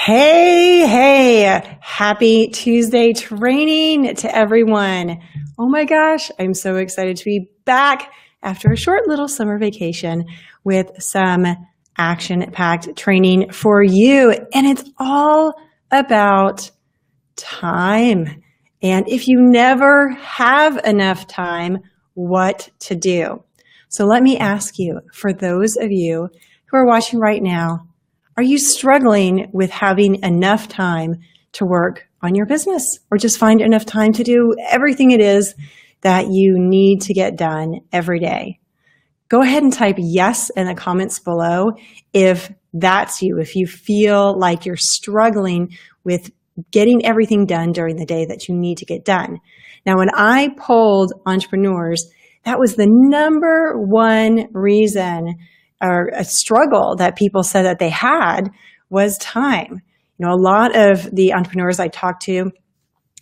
Hey, happy Tuesday training to everyone. Oh my gosh, I'm so excited to be back after a short little summer vacation with some action-packed training for you. And it's all about time. And if you never have enough time, what to do. So let me ask you, for those of you who are watching right now, are you struggling with having enough time to work on your business or just find enough time to do everything it is that you need to get done every day? Go ahead and type yes in the comments below if that's you, if you feel like you're struggling with getting everything done during the day that you need to get done. Now, when I polled entrepreneurs, that was the number one reason or a struggle that people said that they had was time. You know, a lot of the entrepreneurs I talked to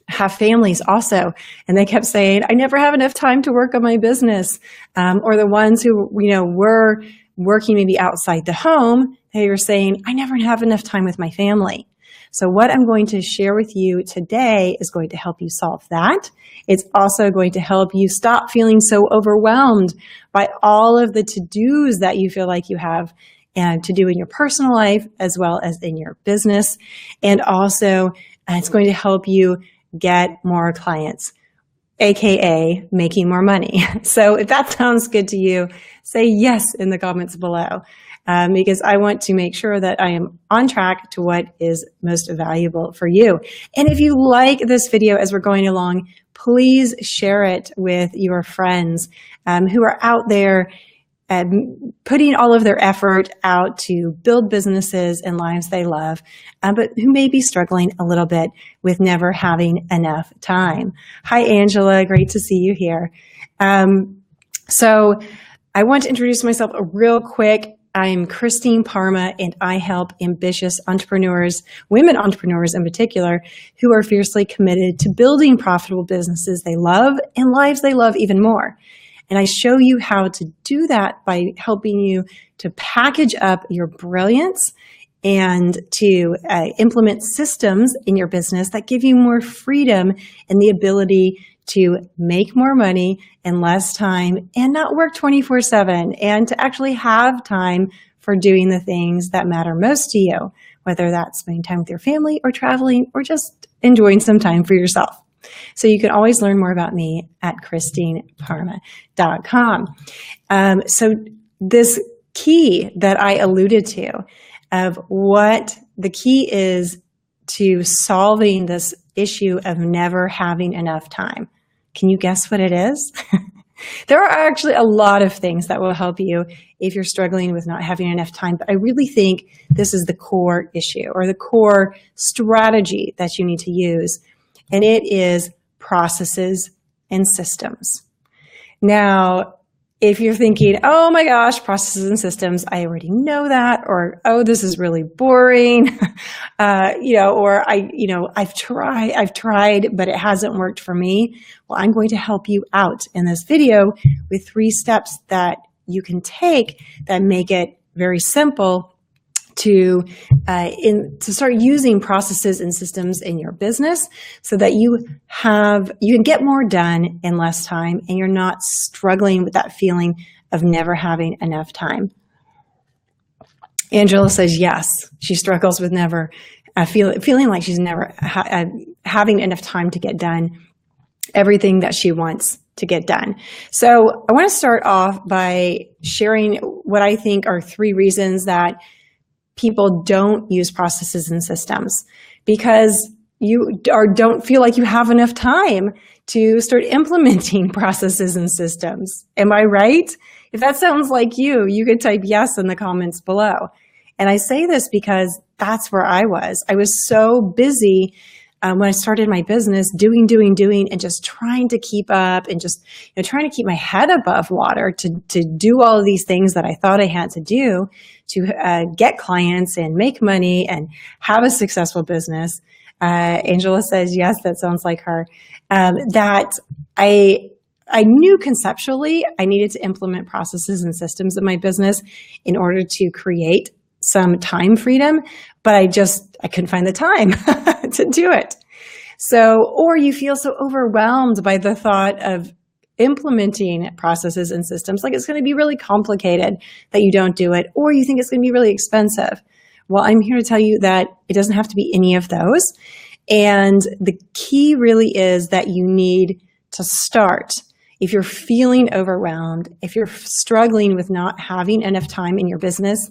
have families also, and they kept saying, I never have enough time to work on my business. Or the ones who, were working maybe outside the home, they were saying, I never have enough time with my family. So what I'm going to share with you today is going to help you solve that. It's also going to help you stop feeling so overwhelmed by all of the to-dos that you feel like you have to do in your personal life as well as in your business. And also, it's going to help you get more clients, AKA making more money. So if that sounds good to you, say yes in the comments below. Because I want to make sure that I am on track to what is most valuable for you. And if you like this video as we're going along, please share it with your friends who are out there putting all of their effort out to build businesses and lives they love, but who may be struggling a little bit with never having enough time. Hi, Angela. Great to see you here. So I want to introduce myself real quick. I'm Christine Parma, and I help ambitious entrepreneurs, women entrepreneurs in particular, who are fiercely committed to building profitable businesses they love and lives they love even more. And I show you how to do that by helping you to package up your brilliance and to implement systems in your business that give you more freedom and the ability to make more money in less time and not work 24/7, and to actually have time for doing the things that matter most to you, whether that's spending time with your family or traveling or just enjoying some time for yourself. So you can always learn more about me at christineparma.com. So this key that I alluded to of what the key is to solving this issue of never having enough time. Can you guess what it is? There are actually a lot of things that will help you if you're struggling with not having enough time, but I really think this is the core issue or the core strategy that you need to use, and it is processes and systems. Now, if you're thinking, oh my gosh, processes and systems, I already know that, or, oh, this is really boring, or I've tried, but it hasn't worked for me. Well, I'm going to help you out in this video with 3 steps that you can take that make it very simple to start using processes and systems in your business so that you can get more done in less time and you're not struggling with that feeling of never having enough time. Angela says yes, she struggles with never feeling like she's never having enough time to get done everything that she wants to get done. So I want to start off by sharing what I think are 3 reasons that people don't use processes and systems, because you don't feel like you have enough time to start implementing processes and systems. Am I right? If that sounds like you, you could type yes in the comments below. And I say this because that's where I was. I was so busy when I started my business, doing, and just trying to keep up and just trying to keep my head above water to do all of these things that I thought I had to do to get clients and make money and have a successful business. Angela says, yes, that sounds like her. That I knew conceptually I needed to implement processes and systems in my business in order to create some time freedom, but I couldn't find the time to do it. So, or you feel so overwhelmed by the thought of implementing processes and systems, like it's going to be really complicated that you don't do it, or you think it's going to be really expensive. Well, I'm here to tell you that it doesn't have to be any of those. And the key really is that you need to start. If you're feeling overwhelmed, if you're struggling with not having enough time in your business,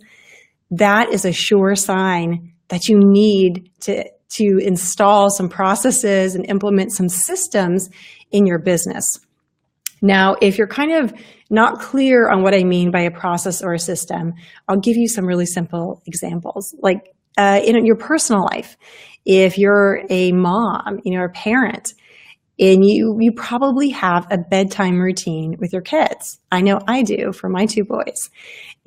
that is a sure sign that you need to install some processes and implement some systems in your business. Now, if you're kind of not clear on what I mean by a process or a system, I'll give you some really simple examples. Like in your personal life, if you're a mom, a parent, and you probably have a bedtime routine with your kids. I know I do for my two boys.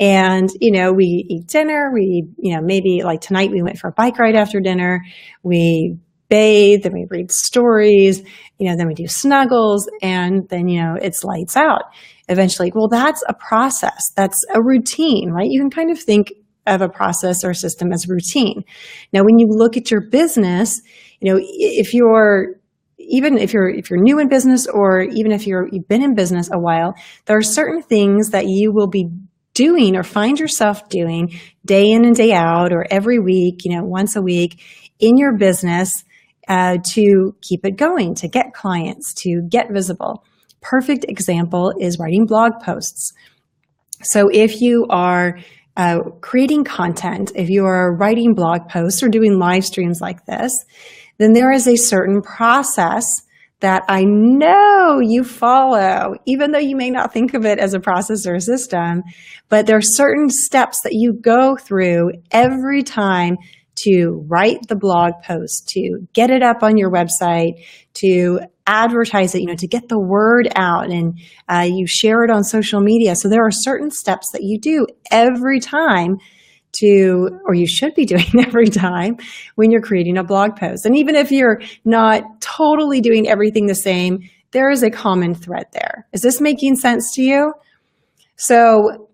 And, we eat dinner, maybe like tonight we went for a bike ride after dinner, we bathe, then we read stories, then we do snuggles, and then, it's lights out eventually. Well, that's a process. That's a routine, right? You can kind of think of a process or system as routine. Now, when you look at your business, if you're new in business, or even if you've been in business a while, there are certain things that you will be doing or find yourself doing day in and day out, or every week, once a week in your business to keep it going, to get clients, to get visible. Perfect example is writing blog posts. So if you are creating content, if you are writing blog posts or doing live streams like this, then there is a certain process that I know you follow, even though you may not think of it as a process or a system, but there are certain steps that you go through every time to write the blog post, to get it up on your website, to advertise it, to get the word out, and you share it on social media. So there are certain steps that you do every time or you should be doing every time when you're creating a blog post. And even if you're not totally doing everything the same, there is a common thread there. Is this making sense to you? So,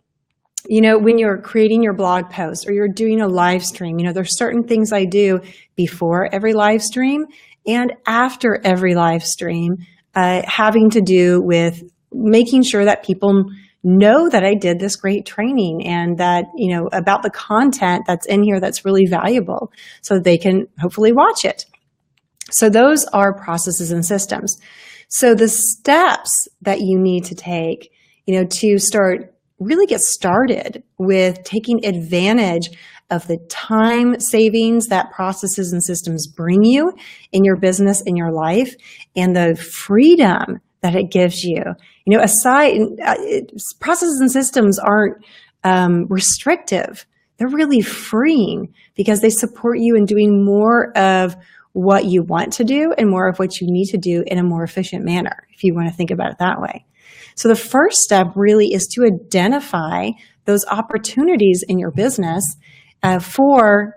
when you're creating your blog post or you're doing a live stream, there's certain things I do before every live stream and after every live stream, having to do with making sure that people know that I did this great training and that, about the content that's in here that's really valuable so they can hopefully watch it. So those are processes and systems. So the steps that you need to take, to really get started with taking advantage of the time savings that processes and systems bring you in your business, in your life, and the freedom that it gives you. Processes and systems aren't restrictive. They're really freeing because they support you in doing more of what you want to do and more of what you need to do in a more efficient manner, if you want to think about it that way. So the first step really is to identify those opportunities in your business for,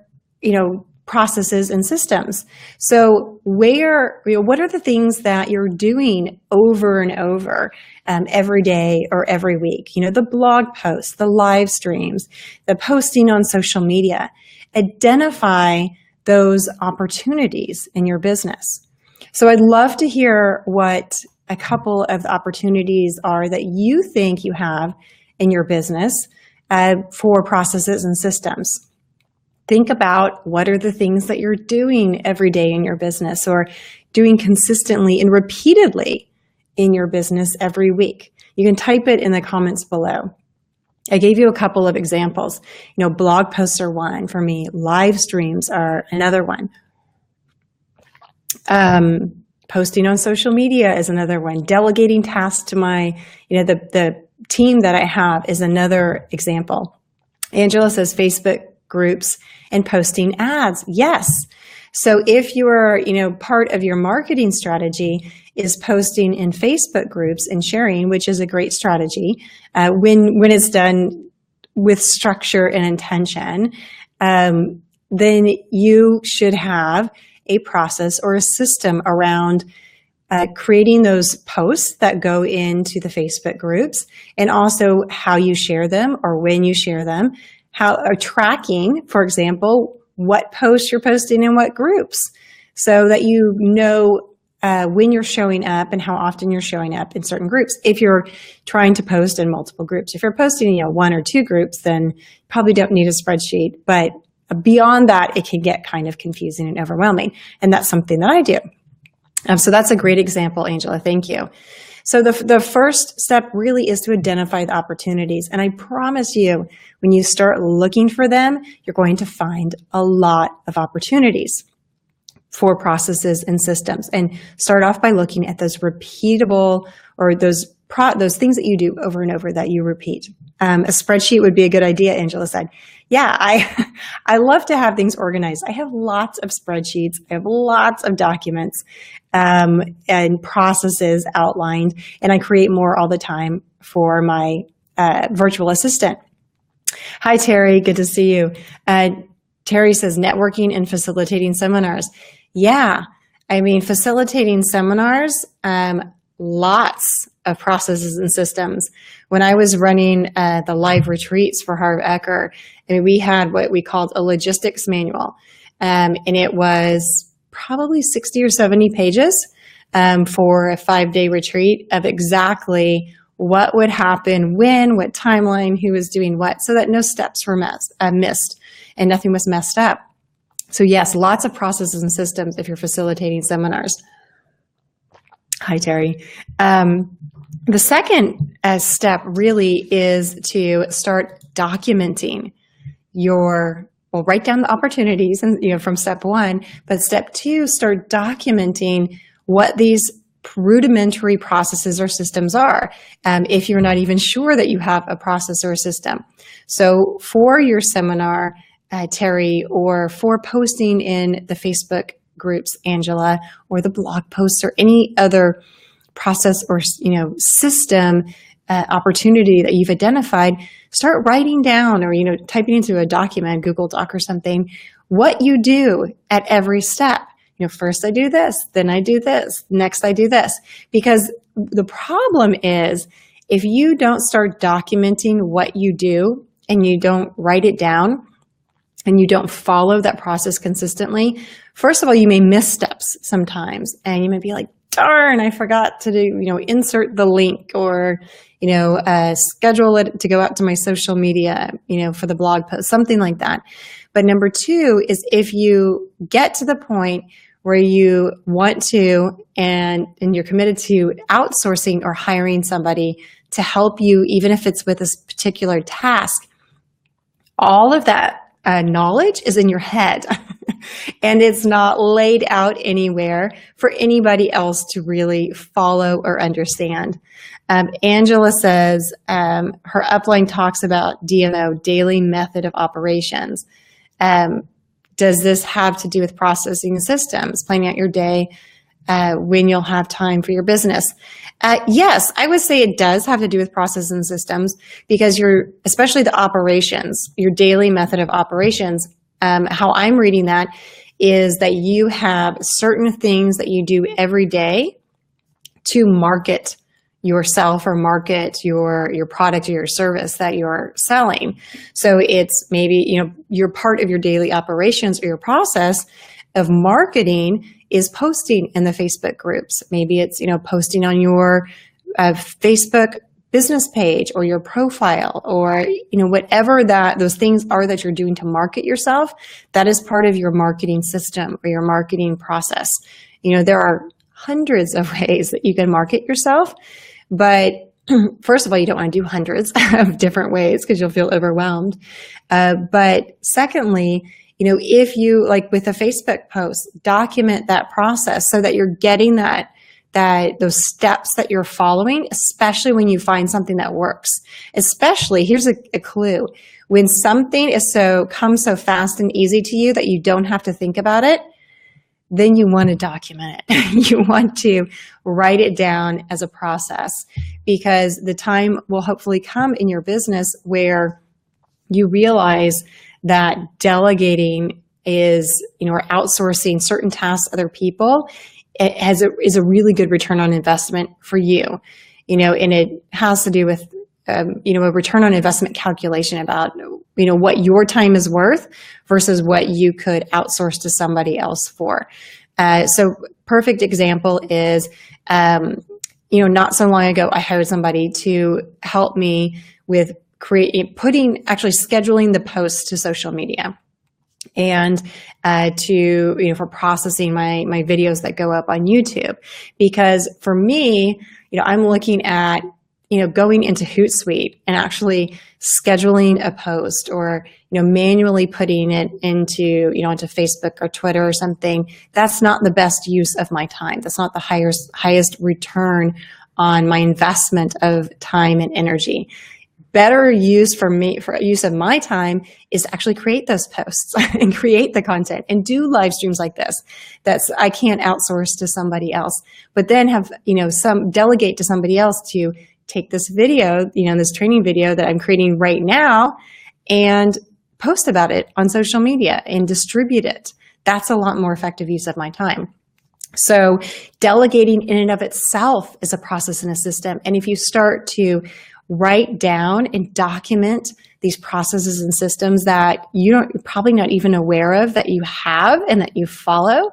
processes and systems. So what are the things that you're doing over and over every day or every week? The blog posts, the live streams, the posting on social media. Identify those opportunities in your business. So I'd love to hear what a couple of the opportunities are that you think you have in your business for processes and systems. Think about what are the things that you're doing every day in your business or doing consistently and repeatedly in your business every week. You can type it in the comments below. I gave you a couple of examples. Blog posts are one for me. Live streams are another one. Posting on social media is another one. Delegating tasks to my, the team that I have is another example. Angela says Facebook groups and posting ads. Yes. So if you're, part of your marketing strategy is posting in Facebook groups and sharing, which is a great strategy, when it's done with structure and intention, then you should have a process or a system around creating those posts that go into the Facebook groups, and also how you share them or when you share them, how or tracking, for example, what posts you're posting in what groups, so that you know when you're showing up and how often you're showing up in certain groups. If you're trying to post in multiple groups, if you're posting, one or two groups, then you probably don't need a spreadsheet. But beyond that, it can get kind of confusing and overwhelming. And that's something that I do. So that's a great example, Angela. Thank you. So the first step really is to identify the opportunities. And I promise you, when you start looking for them, you're going to find a lot of opportunities for processes and systems. And start off by looking at those repeatable, or those things that you do over and over that you repeat. A spreadsheet would be a good idea, Angela said. Yeah, I love to have things organized. I have lots of spreadsheets. I have lots of documents and processes outlined, and I create more all the time for my virtual assistant. Hi, Terry. Good to see you. Terry says networking and facilitating seminars. Yeah, I mean, facilitating seminars, lots of processes and systems. When I was running the live retreats for Harv Eker, I mean, we had what we called a logistics manual, and it was probably 60 or 70 pages for a 5-day retreat of exactly what would happen, when, what timeline, who was doing what, so that no steps were missed and nothing was messed up. So yes, lots of processes and systems if you're facilitating seminars. Hi, Terry. The second step really is to start documenting write down the opportunities and from step one, but step two, start documenting what these rudimentary processes or systems are, if you're not even sure that you have a process or a system. So for your seminar, Terry, or for posting in the Facebook groups, Angela, or the blog posts, or any other process or system opportunity that you've identified, start writing down, or typing into a document, Google Doc or something, what you do at every step. First I do this, then I do this, next I do this. Because the problem is, if you don't start documenting what you do and you don't write it down and you don't follow that process consistently, first of all, you may miss steps sometimes, and you may be like, darn, I forgot to do, insert the link, or, schedule it to go out to my social media, for the blog post, something like that. But number two is, if you get to the point where you want to, and you're committed to outsourcing or hiring somebody to help you, even if it's with this particular task, all of that knowledge is in your head and it's not laid out anywhere for anybody else to really follow or understand. Angela says her upline talks about DMO, daily method of operations. Does this have to do with processing systems, planning out your day, when you'll have time for your business? Yes, I would say it does have to do with processes and systems, because especially the operations, your daily method of operations, how I'm reading that is that you have certain things that you do every day to market yourself or market your product or your service that you're selling. So it's maybe, your part of your daily operations or your process of marketing is posting in the Facebook groups. Maybe it's, posting on your Facebook business page or your profile, or, whatever those things are that you're doing to market yourself. That is part of your marketing system or your marketing process. There are hundreds of ways that you can market yourself. But first of all, you don't want to do hundreds of different ways because you'll feel overwhelmed. But secondly, if you, like with a Facebook post, document that process so that you're getting those steps that you're following, especially when you find something that works. Especially, here's a clue. When something comes so fast and easy to you that you don't have to think about it, then you want to document it. You want to write it down as a process, because the time will hopefully come in your business where you realize that delegating is, or outsourcing certain tasks to other people, is a really good return on investment for you, and it has to do with, a return on investment calculation about what your time is worth versus what you could outsource to somebody else for. So perfect example is, not so long ago, I hired somebody to help me with actually scheduling the posts to social media and for processing my videos that go up on YouTube. Because for me, I'm looking at, going into Hootsuite and actually scheduling a post or, manually putting it into Facebook or Twitter or something. That's not the best use of my time. That's not the highest return on my investment of time and energy. Better use for use of my time is to actually create those posts and create the content and do live streams like this. I can't outsource to somebody else, but then have, delegate to somebody else to take this video, this training video that I'm creating right now and post about it on social media and distribute it. That's a lot more effective use of my time. So delegating in and of itself is a process and a system. And if you start to write down and document these processes and systems that you're probably not even aware of that you have and that you follow,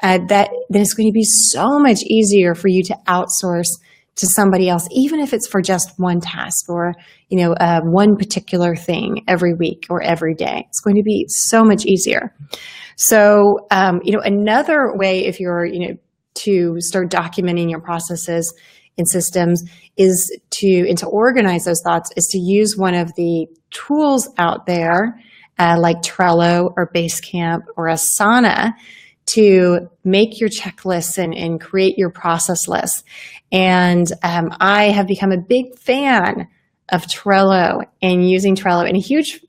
then it's going to be so much easier for you to outsource to somebody else, even if it's for just one task or, one particular thing every week or every day. It's going to be so much easier. So, another way if you're, to start documenting your processes and systems is to organize those thoughts is to use one of the tools out there, like Trello or Basecamp or Asana, to make your checklists and create your process lists. And I have become a big fan of Trello and using Trello, and a huge,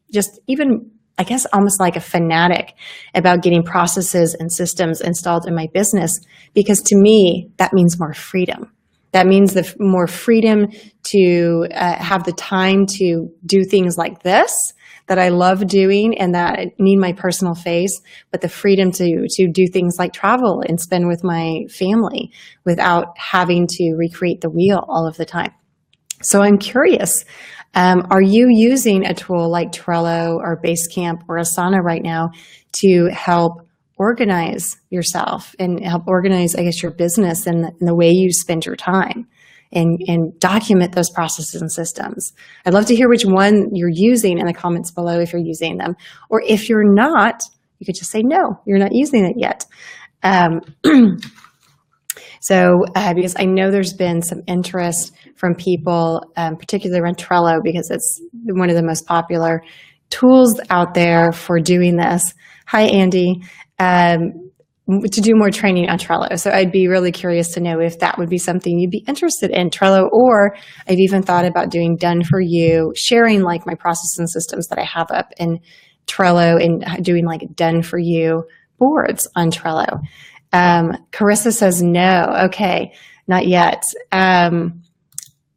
I guess almost like a fanatic about getting processes and systems installed in my business, because to me, that means more freedom. That means the more freedom to have the time to do things like this that I love doing and that need my personal face, but the freedom to do things like travel and spend with my family without having to recreate the wheel all of the time. So I'm curious, are you using a tool like Trello or Basecamp or Asana right now to help organize yourself and help organize, I guess, your business and the way you spend your time and document those processes and systems? I'd love to hear which one you're using in the comments below if you're using them. Or if you're not, you could just say, no, you're not using it yet. Because I know there's been some interest from people, particularly around Trello, because it's one of the most popular tools out there for doing this. Hi, Andy. To do more training on Trello. So I'd be really curious to know if that would be something you'd be interested in, Trello, or I've even thought about doing done for you, sharing like my processes and systems that I have up in Trello and doing like done for you boards on Trello. Carissa says no. Okay, not yet.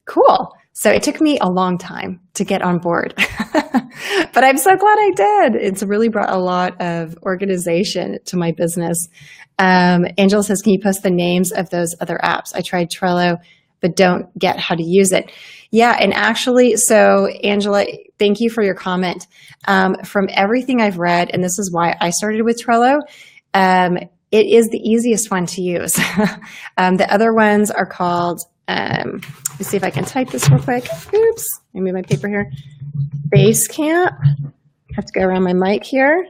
Cool. So it took me a long time to get on board, but I'm so glad I did. It's really brought a lot of organization to my business. Angela says, can you post the names of those other apps? I tried Trello, but don't get how to use it. Yeah, and actually, so Angela, thank you for your comment. From everything I've read, and this is why I started with Trello, it is the easiest one to use. The other ones are called, let's see if I can type this real quick. Oops, let me move my paper here. Basecamp. I have to go around my mic here.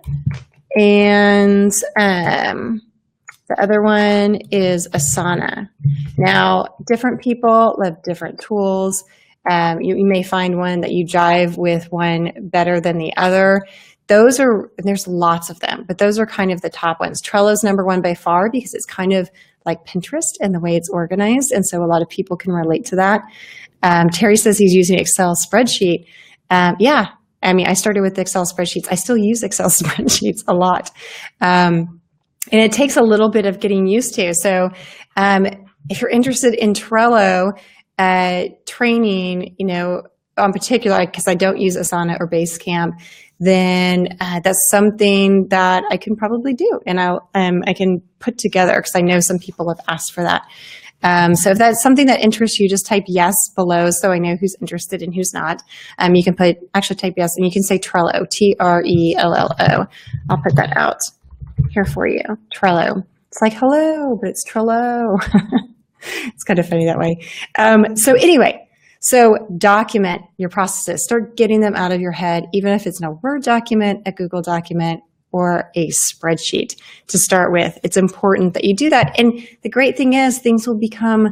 And the other one is Asana. Now, different people love different tools. You may find one that you jive with one better than the other. There's lots of them, but those are kind of the top ones. Trello's number one by far because it's kind of like Pinterest and the way it's organized. And so a lot of people can relate to that. Terry says he's using Excel spreadsheet. Yeah, I mean, I started with Excel spreadsheets. I still use Excel spreadsheets a lot. And it takes a little bit of getting used to. So if you're interested in Trello training, in particular, because I don't use Asana or Basecamp, then that's something that I can probably do, and I can put together because I know some people have asked for that. So if that's something that interests you, just type yes below so I know who's interested and who's not. You can type yes, and you can say Trello, Trello. I'll put that out here for you. Trello. It's like hello, but it's Trello. It's kind of funny that way. So anyway, so document your processes. Start getting them out of your head, even if it's in a Word document, a Google document, or a spreadsheet to start with. It's important that you do that. And the great thing is things will become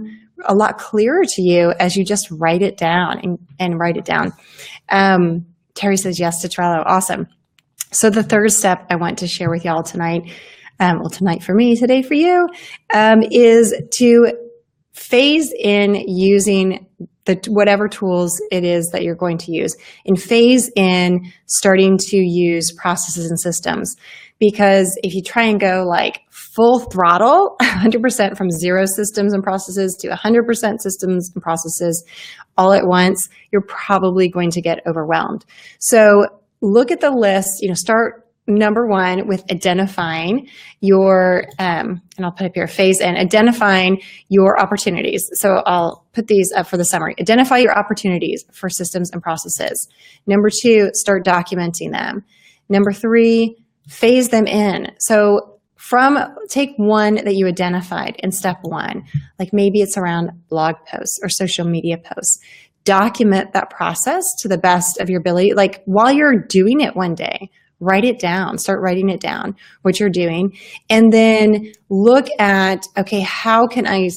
a lot clearer to you as you just write it down and write it down. Terry says yes to Trello. Awesome. So the third step I want to share with y'all tonight, tonight for me, today for you, is to phase in using whatever tools it is that you're going to use, and phase in starting to use processes and systems. Because if you try and go like full throttle, 100% from 0 systems and processes to 100% systems and processes all at once, you're probably going to get overwhelmed. So look at the list, start number 1 with identifying your, and I'll put up here, phase in, identifying your opportunities. So I'll put these up for the summary. Identify your opportunities for systems and processes. Number 2, start documenting them. Number 3, phase them in. So take one that you identified in step 1, like maybe it's around blog posts or social media posts. Document that process to the best of your ability. Like while you're doing it one day, write it down, start writing it down, what you're doing, and then look at, okay, how can I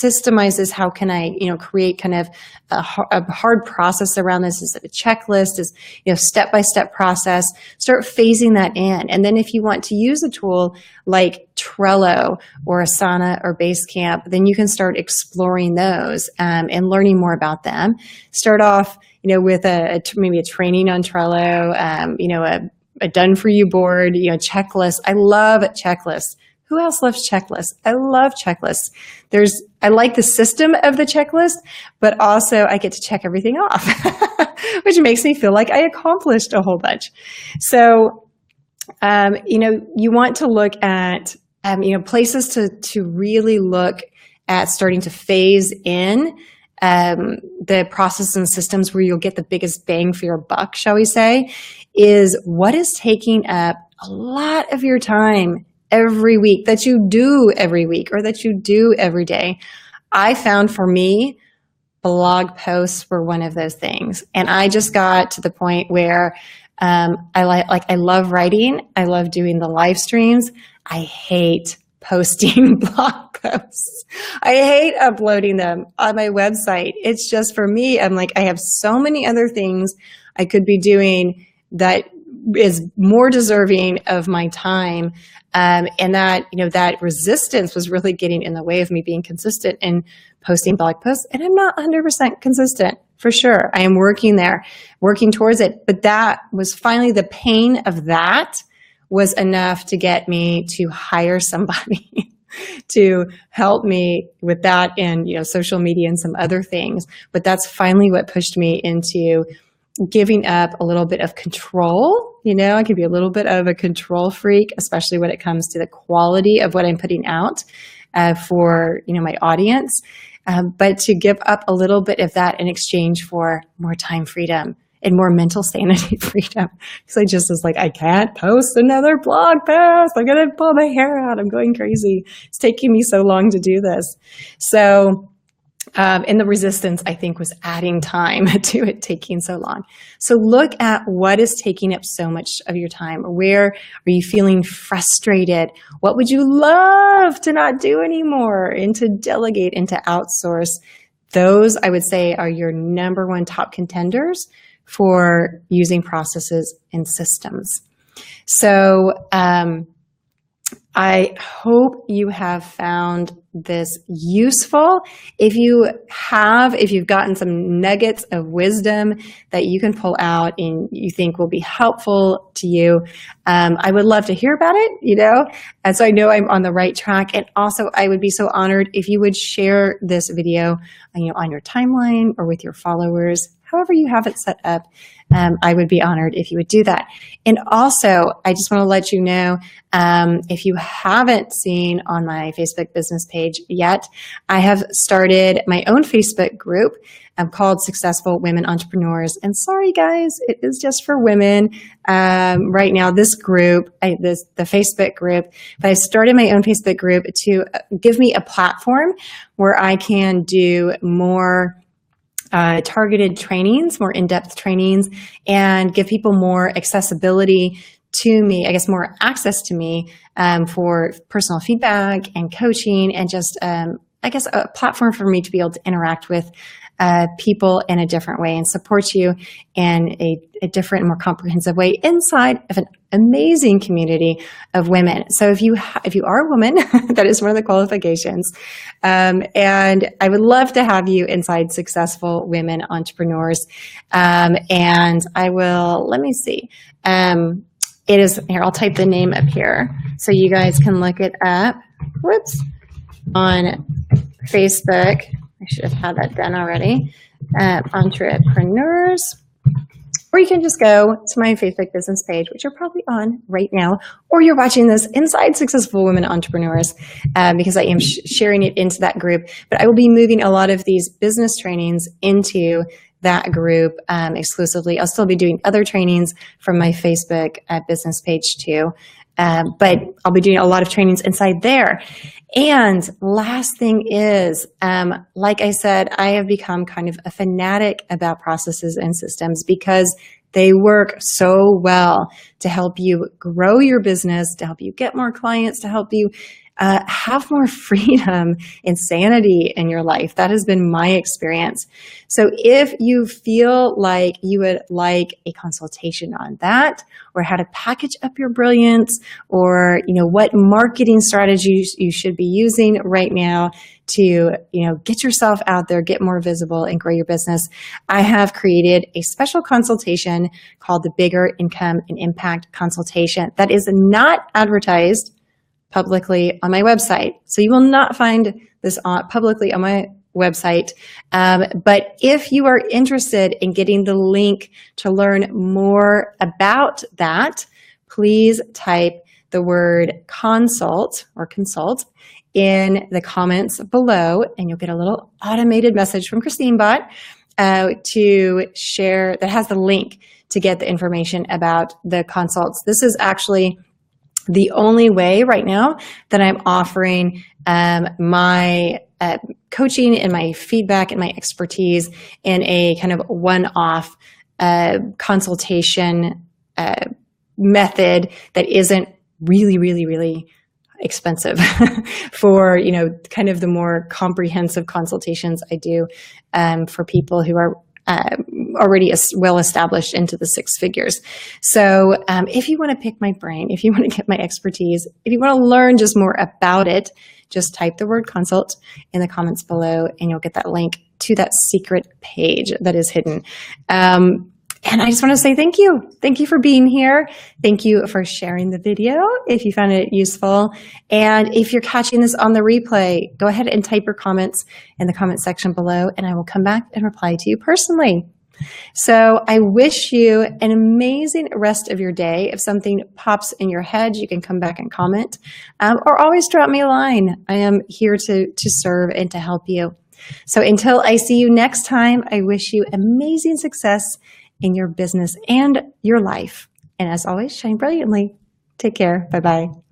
systemize this? How can I, create kind of a hard process around this? Is it a checklist? Is, step-by-step process? Start phasing that in. And then if you want to use a tool like Trello or Asana or Basecamp, then you can start exploring those and learning more about them. Start off, with maybe a training on Trello, a done-for-you board, checklist. I love checklists. Who else loves checklists? I love checklists. I like the system of the checklist, but also I get to check everything off, which makes me feel like I accomplished a whole bunch. So, you want to look at, places to really look at starting to phase in the process and systems where you'll get the biggest bang for your buck, shall we say, is what is taking up a lot of your time every week, that you do every week or that you do every day. I found for me, blog posts were one of those things. And I just got to the point where I love writing. I love doing the live streams. I hate posting blog posts. I hate uploading them on my website. It's just, for me, I'm like, I have so many other things I could be doing that is more deserving of my time. And that, that resistance was really getting in the way of me being consistent in posting blog posts. And I'm not 100% consistent, for sure. I am working towards it. But that was finally, the pain of that was enough to get me to hire somebody to help me with that and, social media and some other things. But that's finally what pushed me into giving up a little bit of control. I can be a little bit of a control freak, especially when it comes to the quality of what I'm putting out for, my audience. But to give up a little bit of that in exchange for more time freedom and more mental sanity freedom. Because I just was like, I can't post another blog post. I'm going to pull my hair out. I'm going crazy. It's taking me so long to do this. So, and the resistance, I think, was adding time to it taking so long. So look at what is taking up so much of your time. Where are you feeling frustrated? What would you love to not do anymore and to delegate and to outsource? Those, I would say, are your number 1 top contenders for using processes and systems. So I hope you have found this useful. If you've gotten some nuggets of wisdom that you can pull out and you think will be helpful to you, I would love to hear about it, and so I know I'm on the right track. And also, I would be so honored if you would share this video, on your timeline or with your followers, however you have it set up. I would be honored if you would do that. And also, I just want to let you know, if you haven't seen on my Facebook business page yet, I have started my own Facebook group called Successful Women Entrepreneurs. And sorry, guys, it is just for women right now, this group, the Facebook group. But I started my own Facebook group to give me a platform where I can do more targeted trainings, more in-depth trainings, and give people more accessibility to me, I guess more access to me for personal feedback and coaching, and just, I guess, a platform for me to be able to interact with people in a different way and support you in a different, more comprehensive way inside of an amazing community of women. So if you are a woman, that is one of the qualifications. And I would love to have you inside Successful Women Entrepreneurs. And I will, let me see. It is, here, I'll type the name up here so you guys can look it up. Whoops. On Facebook. I should have had that done already. Entrepreneurs. Or you can just go to my Facebook business page, which you're probably on right now, or you're watching this inside Successful Women Entrepreneurs, because I am sharing it into that group. But I will be moving a lot of these business trainings into that group exclusively. I'll still be doing other trainings from my Facebook business page too. But I'll be doing a lot of trainings inside there. And last thing is, like I said, I have become kind of a fanatic about processes and systems because they work so well to help you grow your business, to help you get more clients, to help you have more freedom and sanity in your life. That has been my experience. So if you feel like you would like a consultation on that, or how to package up your brilliance, or what marketing strategies you should be using right now to get yourself out there, get more visible, and grow your business, I have created a special consultation called the Bigger Income and Impact Consultation that is not advertised publicly on my website. So you will not find this publicly on my website. But if you are interested in getting the link to learn more about that, please type the word consult or consult in the comments below, and you'll get a little automated message from Christine Bot to share that has the link to get the information about the consults. This is actually the only way right now that I'm offering my coaching and my feedback and my expertise in a kind of one-off consultation method that isn't really, really, really expensive for, kind of the more comprehensive consultations I do for people who are already well established into the six figures. So if you want to pick my brain, if you want to get my expertise, if you want to learn just more about it, just type the word consult in the comments below and you'll get that link to that secret page that is hidden. And I just want to say thank you. Thank you for being here. Thank you for sharing the video if you found it useful. And if you're catching this on the replay, go ahead and type your comments in the comment section below, and I will come back and reply to you personally. So I wish you an amazing rest of your day. If something pops in your head, you can come back and comment, or always drop me a line. I am here to serve and to help you. So until I see you next time, I wish you amazing success in your business and your life. And as always, shine brilliantly. Take care. Bye-bye.